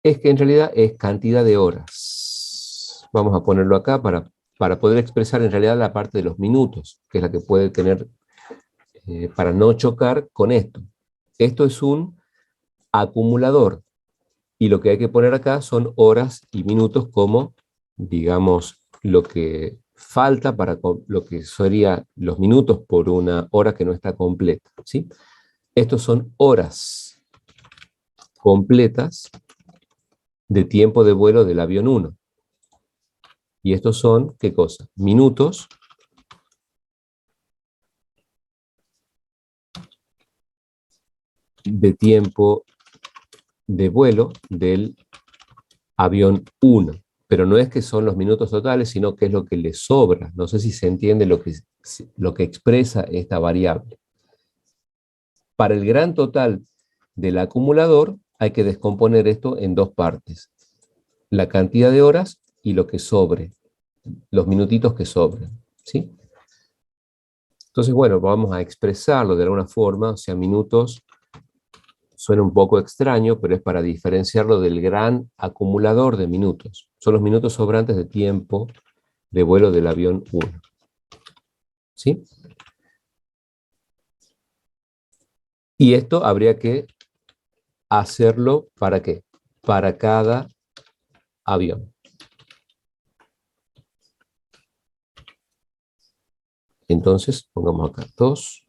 Es que en realidad es cantidad de horas. Vamos a ponerlo acá para poder expresar en realidad la parte de los minutos, que es la que puede tener, para no chocar con esto. Esto es un acumulador, y lo que hay que poner acá son horas y minutos como, digamos, lo que falta para lo que serían los minutos por una hora que no está completa, ¿sí? Estos son horas completas de tiempo de vuelo del avión 1. Y estos son, ¿qué cosa? Minutos de tiempo de vuelo del avión 1. Pero no es que son los minutos totales, sino que es lo que le sobra. No sé si se entiende lo que expresa esta variable. Para el gran total del acumulador hay que descomponer esto en dos partes. La cantidad de horas y lo que sobre, los minutitos que sobren, ¿sí? Entonces, bueno, vamos a expresarlo de alguna forma, o sea, minutos suena un poco extraño, pero es para diferenciarlo del gran acumulador de minutos. Son los minutos sobrantes de tiempo de vuelo del avión 1. ¿Sí? Y esto habría que hacerlo ¿para qué? Para cada avión. Entonces, pongamos acá 2,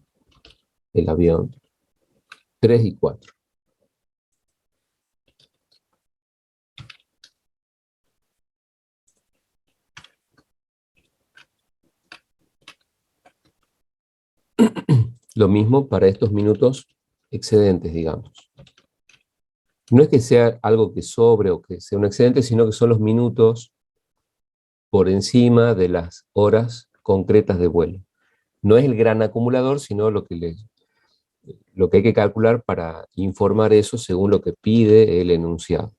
el avión 3 y 4. Lo mismo para estos minutos excedentes, digamos. No es que sea algo que sobre o que sea un excedente, sino que son los minutos por encima de las horas concretas de vuelo. No es el gran acumulador, sino lo que hay que calcular para informar eso según lo que pide el enunciado.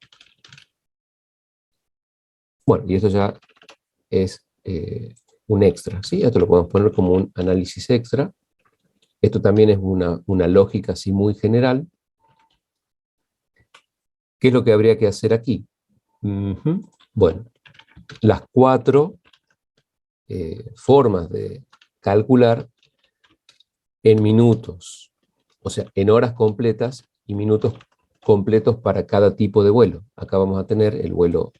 Bueno, y esto ya es un extra, ¿sí? Esto lo podemos poner como un análisis extra. Esto también es una lógica así muy general. ¿Qué es lo que habría que hacer aquí? Bueno, las 4 formas de calcular en minutos, o sea, en horas completas y minutos completos para cada tipo de vuelo. Acá vamos a tener el vuelo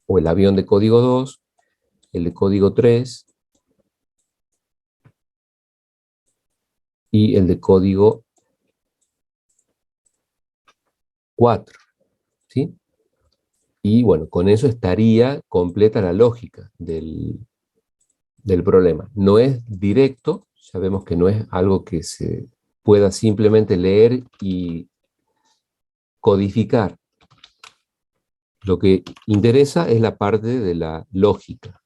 o el avión de código 2, el de código 3, y el de código 4, ¿sí? Y bueno, con eso estaría completa la lógica del problema. No es directo, sabemos que no es algo que se pueda simplemente leer y codificar. Lo que interesa es la parte de la lógica.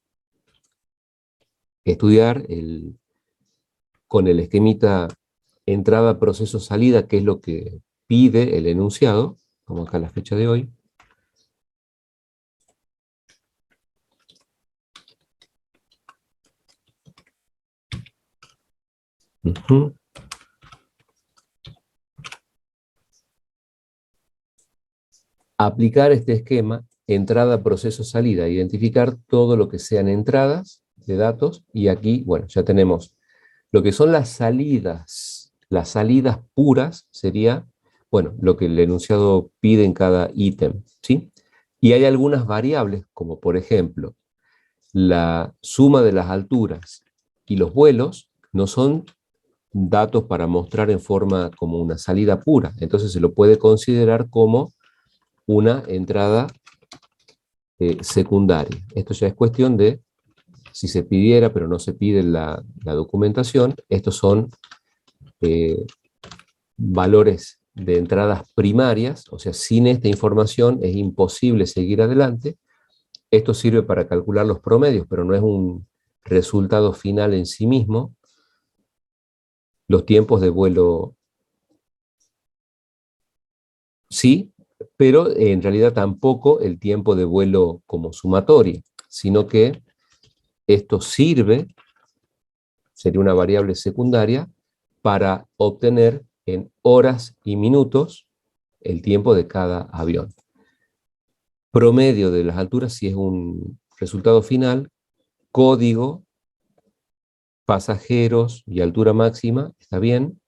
Estudiar con el esquemita entrada, proceso, salida, que es lo que pide el enunciado, como acá la fecha de hoy. Ujú. Aplicar este esquema, entrada, proceso, salida, identificar todo lo que sean entradas de datos, y aquí, bueno, ya tenemos lo que son las salidas puras sería, bueno, lo que el enunciado pide en cada ítem, ¿sí? Y hay algunas variables, como por ejemplo, la suma de las alturas y los vuelos, no son datos para mostrar en forma como una salida pura, entonces se lo puede considerar como una entrada secundaria. Esto ya es cuestión de si se pidiera, pero no se pide la documentación. Estos son valores de entradas primarias, o sea, sin esta información es imposible seguir adelante. Esto sirve para calcular los promedios, pero no es un resultado final en sí mismo. Los tiempos de vuelo sí, pero en realidad tampoco el tiempo de vuelo como sumatoria, sino que esto sirve, sería una variable secundaria, para obtener en horas y minutos el tiempo de cada avión. Promedio de las alturas si es un resultado final, código, pasajeros y altura máxima, está bien.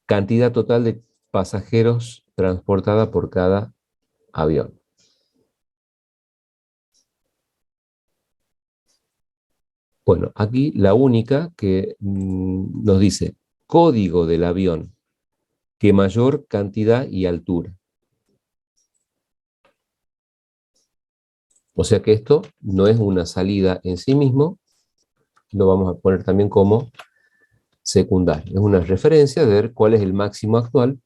Cantidad total de pasajeros transportada por cada avión. Bueno, aquí la única que nos dice código del avión, que mayor cantidad y altura. O sea que esto no es una salida en sí mismo, lo vamos a poner también como secundario. Es una referencia de ver cuál es el máximo actual,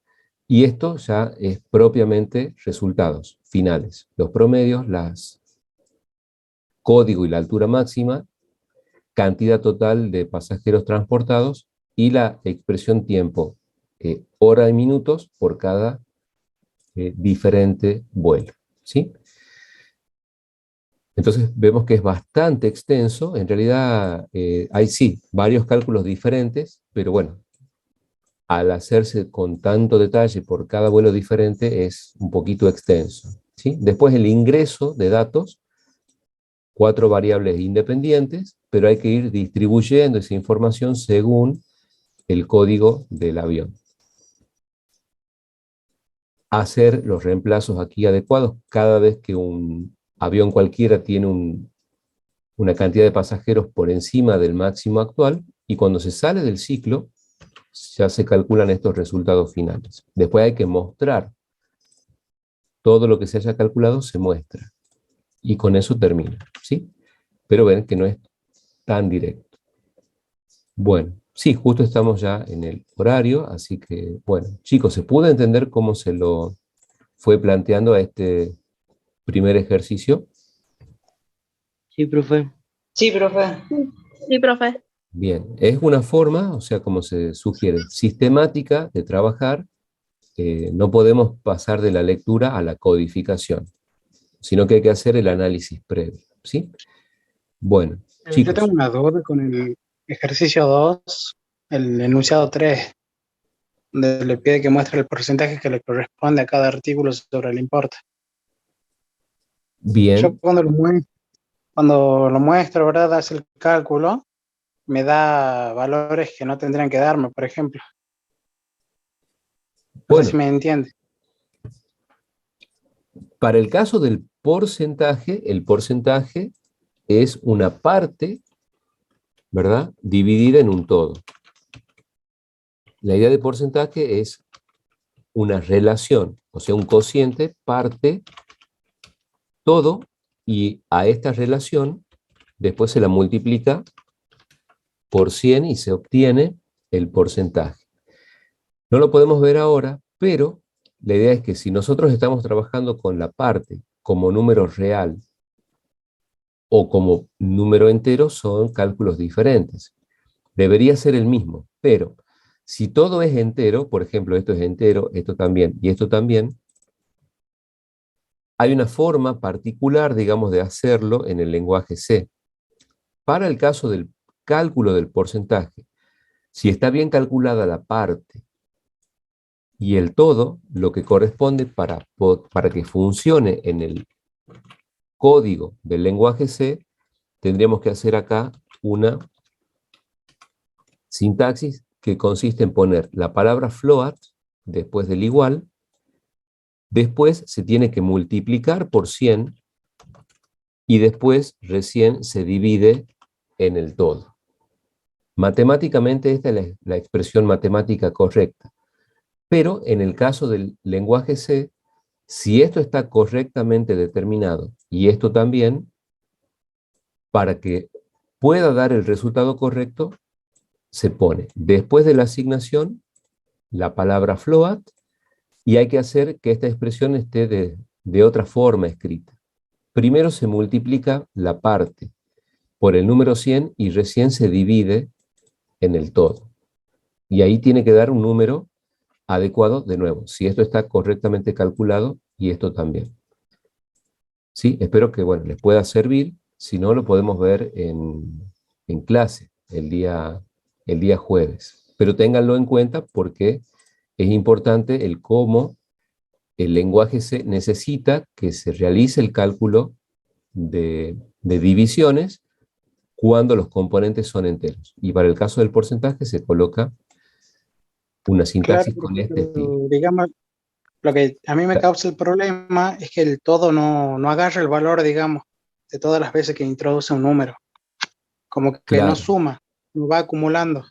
y esto ya es propiamente resultados finales. Los promedios, las código y la altura máxima, cantidad total de pasajeros transportados y la expresión tiempo, hora y minutos por cada diferente vuelo, ¿sí? Entonces vemos que es bastante extenso, en realidad hay sí, varios cálculos diferentes, pero bueno, al hacerse con tanto detalle por cada vuelo diferente es un poquito extenso, ¿sí? Después el ingreso de datos, 4 variables independientes, pero hay que ir distribuyendo esa información según el código del avión. Hacer los reemplazos aquí adecuados cada vez que un avión cualquiera tiene una cantidad de pasajeros por encima del máximo actual, y cuando se sale del ciclo, ya se calculan estos resultados finales. Después hay que mostrar todo lo que se haya calculado, se muestra, y con eso termina, ¿sí? Pero ven que no es tan directo. Bueno, sí, justo estamos ya en el horario, así que, bueno, chicos, ¿se pudo entender cómo se lo fue planteando a este primer ejercicio? Sí, profe. Sí, profe. Sí, profe. Bien, es una forma, o sea, como se sugiere, sistemática de trabajar. No podemos pasar de la lectura a la codificación, sino que hay que hacer el análisis previo, ¿sí? Bueno, Yo chicos, tengo una duda con el ejercicio 2, el enunciado 3, donde le pide que muestre el porcentaje que le corresponde a cada artículo sobre el importe. Yo bien, cuando lo muestro, ¿verdad? Hace el cálculo, me da valores que no tendrían que darme, por ejemplo. No sé bueno, si me entiende. para el caso del porcentaje, el porcentaje es una parte, ¿verdad?, dividida en un todo. La idea de porcentaje es una relación, o sea, un cociente parte todo y a esta relación después se la multiplica por 100 y se obtiene el porcentaje. No lo podemos ver ahora, pero la idea es que si nosotros estamos trabajando con la parte como número real o como número entero, son cálculos diferentes. Debería ser el mismo, pero si todo es entero, por ejemplo, esto es entero, esto también y esto también, hay una forma particular, digamos, de hacerlo en el lenguaje C. Para el caso del cálculo del porcentaje, si está bien calculada la parte y el todo, lo que corresponde para que funcione en el código del lenguaje C, tendríamos que hacer acá una sintaxis que consiste en poner la palabra float después del igual, después se tiene que multiplicar por 100 y después recién se divide en el todo. Matemáticamente esta es la expresión matemática correcta, pero en el caso del lenguaje C, si esto está correctamente determinado y esto también, para que pueda dar el resultado correcto, se pone después de la asignación la palabra float y hay que hacer que esta expresión esté de otra forma escrita. Primero se multiplica la parte por el número 100 y recién se divide en el todo. Y ahí tiene que dar un número adecuado de nuevo, si esto está correctamente calculado y esto también. Sí, espero que bueno, les pueda servir, si no lo podemos ver en clase el día jueves. Pero ténganlo en cuenta porque es importante el cómo el lenguaje C necesita que se realice el cálculo de divisiones cuando los componentes son enteros. Y para el caso del porcentaje se coloca una sintaxis Claro, con este estilo. digamos, lo que a mí me causa el problema es que el todo no agarra el valor, digamos, de todas las veces que introduce un número. Como que Claro. no suma, no va acumulando.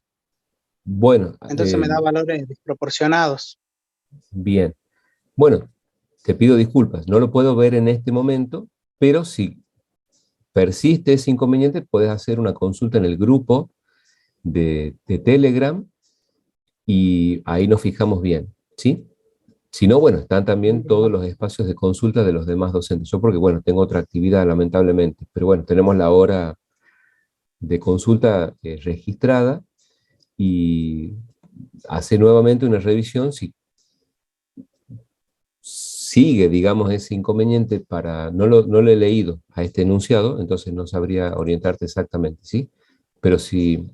Bueno, Entonces me da valores desproporcionados. bien. Bueno, te pido disculpas, no lo puedo ver en este momento, pero si persiste ese inconveniente, puedes hacer una consulta en el grupo de Telegram y ahí nos fijamos bien, ¿sí? Si no, bueno, están también todos los espacios de consulta de los demás docentes. Yo porque, bueno, tengo otra actividad lamentablemente, pero bueno, tenemos la hora de consulta registrada y hace nuevamente una revisión si sigue, digamos, ese inconveniente no lo he leído a este enunciado, entonces no sabría orientarte exactamente, ¿sí? Pero si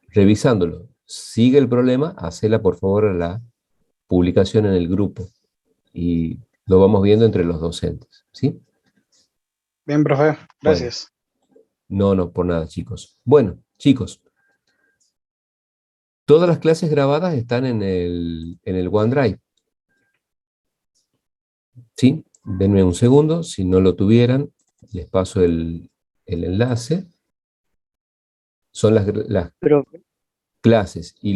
revisándolo sigue el problema, hacela por favor a la publicación en el grupo y lo vamos viendo entre los docentes, ¿sí? Bien, profe, gracias. No, por nada, chicos. Bueno, chicos, todas las clases grabadas están en el OneDrive. ¿Sí? Denme un segundo, si no lo tuvieran, les paso el enlace. Son las clases y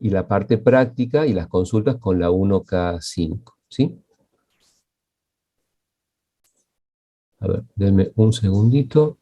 la parte práctica y las consultas con la 1K5, ¿sí? A ver, denme un segundito.